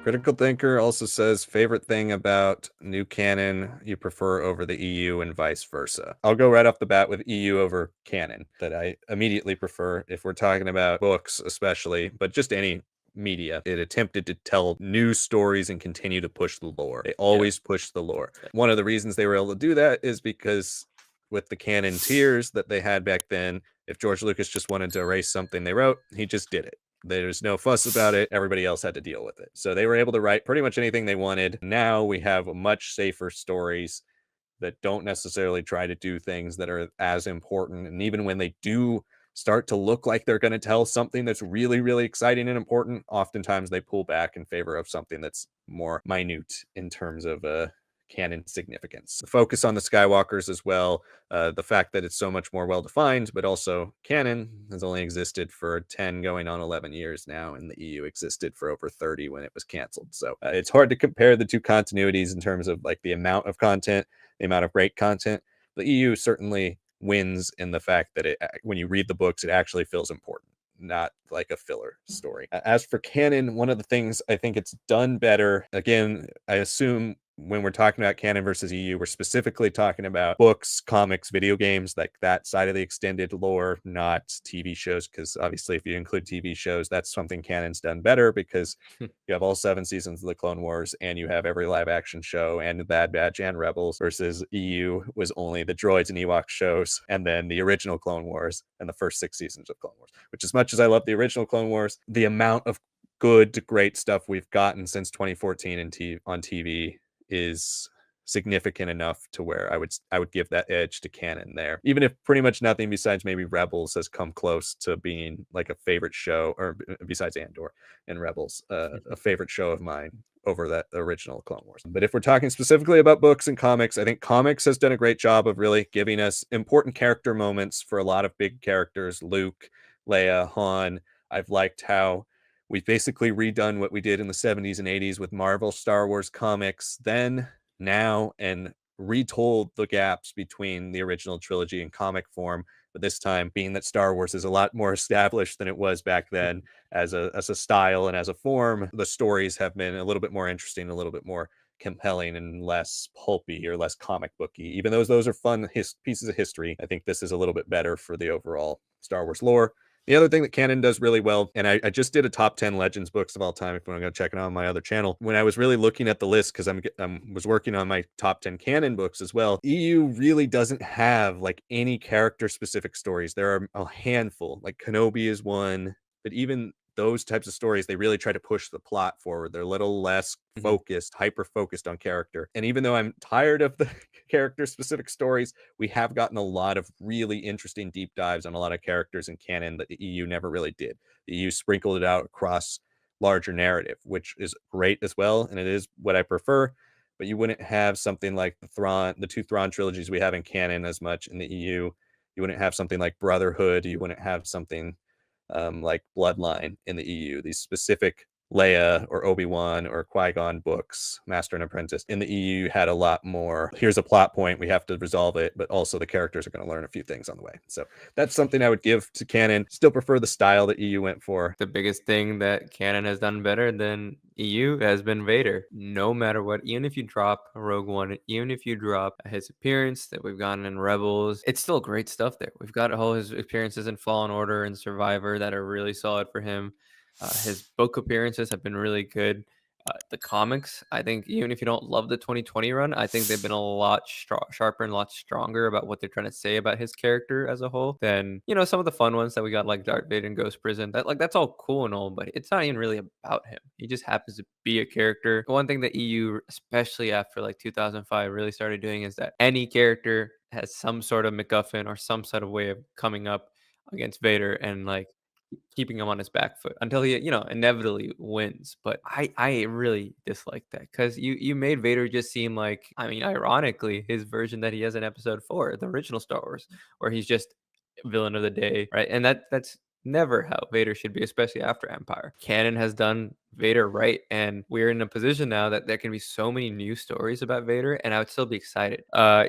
Critical Thinker also says favorite thing about new canon you prefer over the EU and vice versa. I'll go right off the bat with EU over canon that I immediately prefer if we're talking about books, especially, but just any media. It attempted to tell new stories and continue to push the lore. They always push the lore. One of the reasons they were able to do that is because with the canon tiers that they had back then, if George Lucas just wanted to erase something they wrote, he just did it. There's no fuss about it. Everybody else had to deal with it. So they were able to write pretty much anything they wanted. Now we have much safer stories that don't necessarily try to do things that are as important. And even when they do start to look like they're going to tell something that's really, really exciting and important, oftentimes they pull back in favor of something that's more minute in terms of canon significance. The focus on the Skywalkers as well, the fact that it's so much more well defined, but also canon has only existed for 10 going on 11 years now, and the EU existed for over 30 when it was canceled. So it's hard to compare the two continuities in terms of like the amount of content, the amount of great content. The EU certainly wins in the fact that when you read the books, it actually feels important, not like a filler story. As for canon, one of the things I think it's done better, again, I assume when we're talking about canon versus EU, we're specifically talking about books, comics, video games, like that side of the extended lore, not TV shows. Because obviously, if you include TV shows, that's something canon's done better because you have all 7 seasons of the Clone Wars and you have every live action show and the Bad Batch and Rebels, versus EU was only the droids and Ewok shows and then the original Clone Wars and the first 6 seasons of Clone Wars. Which, as much as I love the original Clone Wars, the amount of good, great stuff we've gotten since 2014 on TV is significant enough to where I would give that edge to canon there. Even if pretty much nothing besides maybe Rebels has come close to being like a favorite show, or besides Andor and Rebels, a favorite show of mine over that original Clone Wars. But if we're talking specifically about books and comics, I think comics has done a great job of really giving us important character moments for a lot of big characters, Luke, Leia, Han. I've liked how we've basically redone what we did in the 70s and 80s with Marvel Star Wars comics then, now, and retold the gaps between the original trilogy in comic form. But this time, being that Star Wars is a lot more established than it was back then as a style and as a form, the stories have been a little bit more interesting, a little bit more compelling and less pulpy or less comic booky. Even though those are fun pieces of history, I think this is a little bit better for the overall Star Wars lore. The other thing that canon does really well, and I just did a top 10 Legends books of all time if you want to go check it out on my other channel. When I was really looking at the list, because I was working on my top 10 canon books as well, EU really doesn't have like any character specific stories. There are a handful, like Kenobi is one, but even those types of stories, they really try to push the plot forward. They're a little less focused, hyper focused on character. And even though I'm tired of the character specific stories, we have gotten a lot of really interesting deep dives on a lot of characters in canon that the EU never really did. The EU sprinkled it out across larger narrative, which is great as well, and it is what I prefer. But you wouldn't have something like the 2 Thrawn trilogies we have in canon as much in the EU. You wouldn't have something like Brotherhood. You wouldn't have something like Bloodline in the EU. These specific Leia or Obi-Wan or Qui-Gon books, Master and Apprentice, in the EU had a lot more, here's a plot point, we have to resolve it, but also the characters are going to learn a few things on the way. So that's something I would give to canon. Still prefer the style that EU went for. The biggest thing that canon has done better than EU has been Vader. No matter what, even if you drop Rogue One, even if you drop his appearance that we've gotten in Rebels, it's still great stuff there. We've got all his appearances in Fallen Order and Survivor that are really solid for him. His book appearances have been really good. The comics, I think, even if you don't love the 2020 run, I think they've been a lot sharper and a lot stronger about what they're trying to say about his character as a whole than, some of the fun ones that we got, like Darth Vader and Ghost Prison. That's all cool and all, but it's not even really about him. He just happens to be a character. One thing that EU, especially after like 2005, really started doing is that any character has some sort of MacGuffin or some sort of way of coming up against Vader and like keeping him on his back foot until he, inevitably wins. But I really dislike that because you made Vader just seem like, I mean, ironically, his version that he has in Episode 4, the original Star Wars, where he's just villain of the day, right? And that's never how Vader should be, especially after Empire. Canon has done Vader right, and we're in a position now that there can be so many new stories about Vader, and I would still be excited.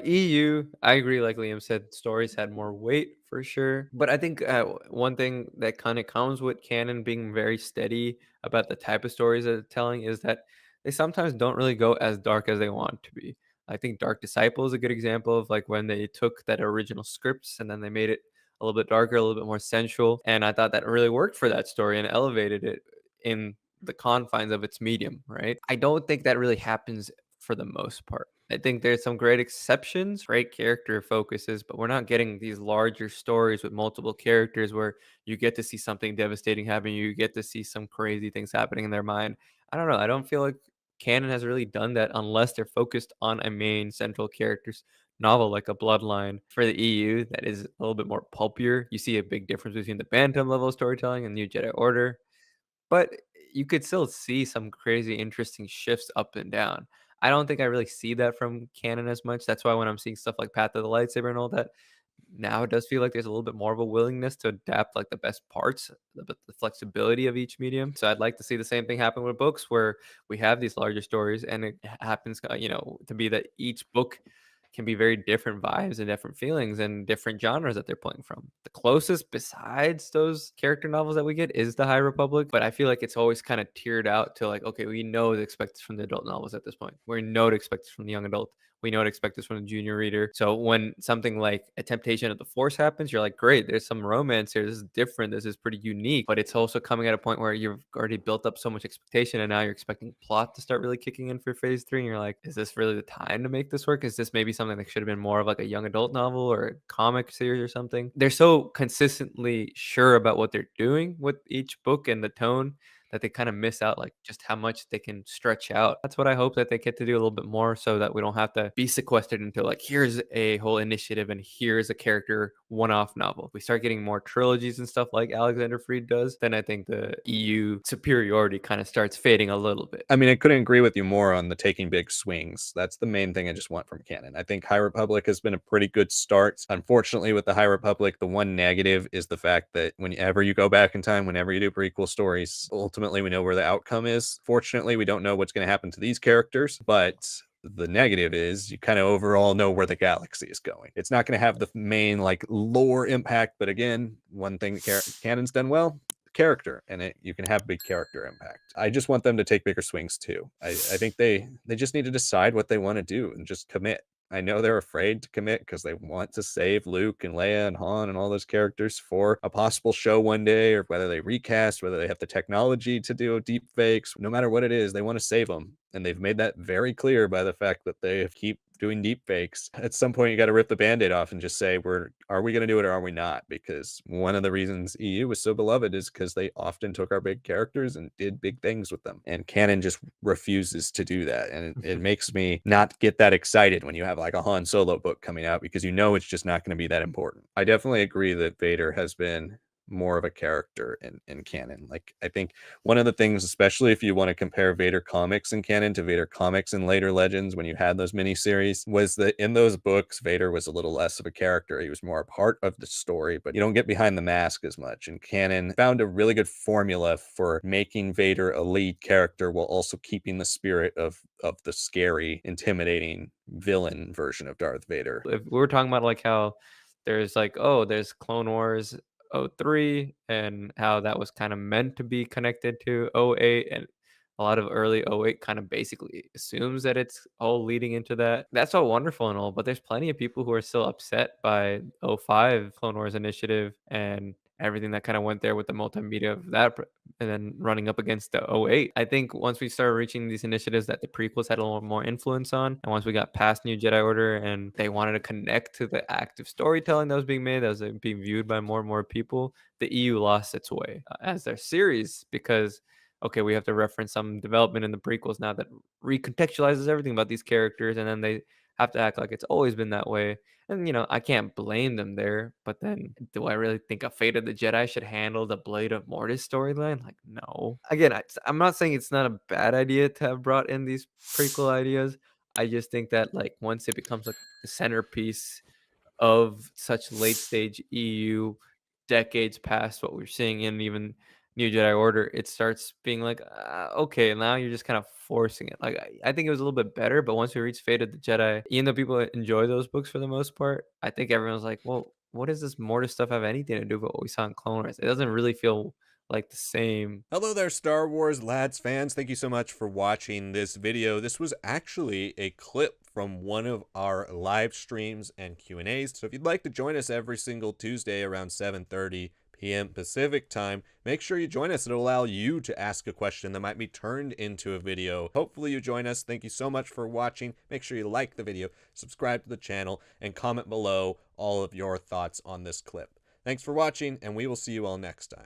EU, I agree, like Liam said, stories had more weight for sure. But I think one thing that kind of comes with canon being very steady about the type of stories that it's telling is that they sometimes don't really go as dark as they want to be. I think Dark Disciple is a good example of like when they took that original scripts and then they made it a little bit darker, a little bit more sensual. And I thought that really worked for that story and elevated it in the confines of its medium, right? I don't think that really happens for the most part. I think there's some great exceptions, great character focuses, but we're not getting these larger stories with multiple characters where you get to see something devastating happen. You get to see some crazy things happening in their mind. I don't know. I don't feel like canon has really done that unless they're focused on a main central character's novel like a Bloodline. For the EU, that is a little bit more pulpier. You see a big difference between the Bantam level storytelling and New Jedi Order, but you could still see some crazy interesting shifts up and down. I don't think I really see that from canon as much. That's why when I'm seeing stuff like Path of the Lightsaber and all that, now it does feel like there's a little bit more of a willingness to adapt like the best parts, the flexibility of each medium. So I'd like to see the same thing happen with books where we have these larger stories and it happens, to be that each book can be very different vibes and different feelings and different genres that they're pulling from. The closest besides those character novels that we get is the High Republic, but I feel like it's always kind of tiered out to like, okay, we know to expect this from the adult novels at this point. We know to expect this from the young adult. We know to expect this from the junior reader. So when something like a temptation of the force happens, you're like, great, there's some romance here. This is different. This is pretty unique. But it's also coming at a point where you've already built up so much expectation and now you're expecting plot to start really kicking in for phase three. And you're like, is this really the time to make this work? Is this maybe something that should have been more of like a young adult novel or a comic series or something? They're so consistently sure about what they're doing with each book and the tone that they kind of miss out like just how much they can stretch out. That's what I hope that they get to do a little bit more so that we don't have to be sequestered into like here's a whole initiative and here's a character one-off novel. If we start getting more trilogies and stuff like Alexander Freed does, then I think the EU superiority kind of starts fading a little bit. I mean, I couldn't agree with you more on the taking big swings. That's the main thing I just want from canon. I think High Republic has been a pretty good start. Unfortunately, with the High Republic, the one negative is the fact that whenever you go back in time, whenever you do prequel stories, ultimately we know where the outcome is. Fortunately, we don't know what's going to happen to these characters, but the negative is you kind of overall know where the galaxy is going. It's not going to have the main like lore impact, but again, one thing canon's done well, character, and you can have big character impact. I just want them to take bigger swings too. I think they just need to decide what they want to do and just commit. I know they're afraid to commit because they want to save Luke and Leia and Han and all those characters for a possible show one day, or whether they recast, whether they have the technology to do deep fakes. No matter what it is, they want to save them. And they've made that very clear by the fact that they keep doing deep fakes. At some point, you got to rip the band-aid off and just say, are we going to do it or are we not? Because one of the reasons EU was so beloved is because they often took our big characters and did big things with them. And canon just refuses to do that. And it makes me not get that excited when you have like a Han Solo book coming out because you know it's just not going to be that important. I definitely agree that Vader has been more of a character in canon. Like, I think one of the things, especially if you want to compare Vader comics in canon to Vader comics in later Legends, when you had those miniseries, was that in those books, Vader was a little less of a character. He was more a part of the story, but you don't get behind the mask as much. And canon found a really good formula for making Vader a lead character while also keeping the spirit of the scary, intimidating villain version of Darth Vader. If we were talking about like how there's like, oh, there's Clone Wars '03 and how that was kind of meant to be connected to '08, and a lot of early '08 kind of basically assumes that it's all leading into that. That's all wonderful and all, but there's plenty of people who are still upset by '05 Clone Wars Initiative and everything that kind of went there with the multimedia of that and then running up against the '08. I think once we started reaching these initiatives that the prequels had a little more influence on, and once we got past New Jedi Order and they wanted to connect to the active storytelling that was being made, that was being viewed by more and more people, the EU lost its way as their series because okay, we have to reference some development in the prequels now that recontextualizes everything about these characters, and then they have to act like it's always been that way. And I can't blame them there. But then, do I really think a Fate of the Jedi should handle the Blade of Mortis storyline? Like, no. Again, I'm not saying it's not a bad idea to have brought in these prequel ideas. I just think that like once it becomes like the centerpiece of such late stage EU decades past what we're seeing in even New Jedi Order, it starts being like, okay, now you're just kind of forcing it. Like I think it was a little bit better, but once we reach Fate of the Jedi, even though people enjoy those books for the most part, I think everyone's like, well, what does this Mortis stuff have anything to do with what we saw in Clone Wars? It doesn't really feel like the same. Hello there, Star Wars Lads fans. Thank you so much for watching this video. This was actually a clip from one of our live streams and Q&As. So if you'd like to join us every single Tuesday around 7:30 p.m. Pacific time, make sure you join us. It'll allow you to ask a question that might be turned into a video. Hopefully you join us. Thank you so much for watching. Make sure you like the video, subscribe to the channel, and comment below all of your thoughts on this clip. Thanks for watching, and we will see you all next time.